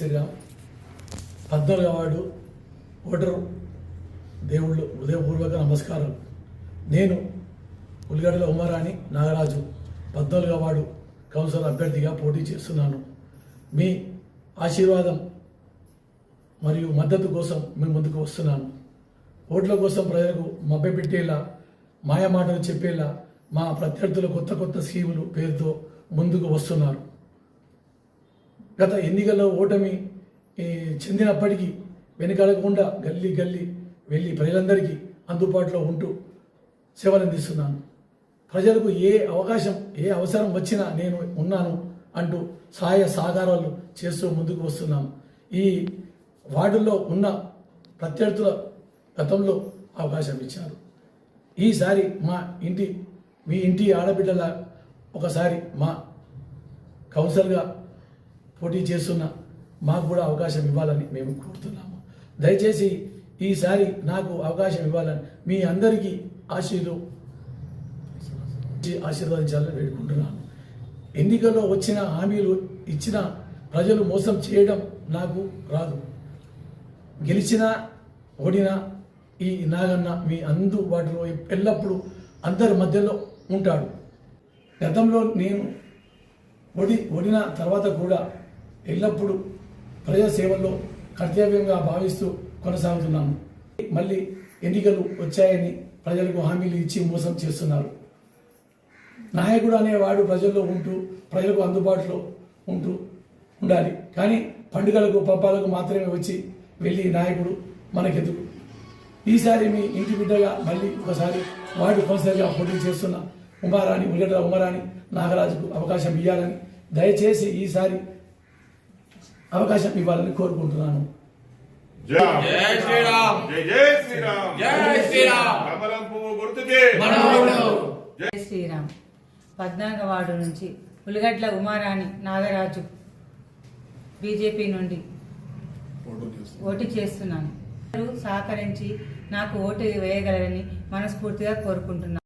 Sriram. 14వ ward voter దేవుళ్ళు హృదయపూర్వక నమస్కారం. నేను ఉల్లిగడ్డల ఉమారాణి నాగరాజు 14వ వార్డు కౌన్సిలర్ అభ్యర్థిగా పోటీ చేస్తున్నాను. మీ ఆశీర్వాదం మరియు మద్దతు కోసం మేము ముందుకు వస్తున్నాను. ఓట్ల కోసం ప్రజలకు మభ్యపెట్టేలా, మాయమాటలు చెప్పేలా మా ప్రత్యర్థులు కొత్త కొత్త స్కీములు పేరుతో ముందుకు వస్తున్నారు. గత ఎన్నికల్లో ఓటమి చెందినప్పటికీ వెనుకడకుండా గల్లీ గల్లీ వెళ్ళి ప్రజలందరికీ అందుబాటులో ఉంటూ సేవలందిస్తున్నాను. ప్రజలకు ఏ అవసరం వచ్చినా నేను ఉన్నాను అంటూ సహాయ సహకారాలు చేస్తూ ముందుకు వస్తున్నాం. ఈ వార్డుల్లో ఉన్న ప్రత్యర్థుల గతంలో అవకాశం ఇచ్చారు. ఈసారి మీ ఇంటి ఆడబిడ్డల ఒకసారి మా కౌన్సిలర్గా పోటీ చేస్తున్న మాకు కూడా అవకాశం ఇవ్వాలని మేము కోరుతున్నాము. దయచేసి ఈసారి నాకు అవకాశం ఇవ్వాలని మీ అందరికీ ఆశీర్వదించాలని వేడుకుంటున్నాను. ఎన్నికల్లో వచ్చిన హామీలు ఇచ్చిన ప్రజలు మోసం చేయడం నాకు రాదు. గెలిచినా ఓడినా ఈ నాగన్న మీ అందుబాటులో ఎల్లప్పుడూ అందరి మధ్యలో ఉంటాడు. గతంలో నేను ఓడిన తర్వాత కూడా ఎల్లప్పుడూ ప్రజా సేవల్లో కర్తవ్యంగా భావిస్తూ కొనసాగుతున్నాను. మళ్ళీ ఎన్నికలు వచ్చాయని ప్రజలకు హామీలు ఇచ్చి మోసం చేస్తున్నారు. నాయకుడు అనేవాడు ప్రజల్లో ఉంటూ ప్రజలకు అందుబాటులో ఉండాలి. కానీ పండుగలకు పబ్బాలకు మాత్రమే వచ్చి వెళ్ళి నాయకుడు మనకెందుకు? ఈసారి మీ ఇంటి బిడ్డగా మళ్ళీ ఒకసారి వార్డు కౌన్సిలర్గా పోటీ చేస్తున్న ఉల్లిగడ్డల ఉమారాణి నాగరాజుకు అవకాశం ఇవ్వాలని, దయచేసి ఈసారి అవకాశం ఇవ్వాలని కోరుకుంటున్నాను. జై శ్రీరామ్. జై శ్రీరామ్. జై శ్రీరామ్. కమలం పువ్వు గుర్తుకే జై శ్రీరామ్. 14వ వార్డు నుంచి ఉల్లిగడ్డల ఉమారాణి నాగరాజు బీజేపీ నుండి ఓటు చేస్తున్నాను. సహకరించి నాకు ఓటు వేయగలరని మనస్ఫూర్తిగా కోరుకుంటున్నాను.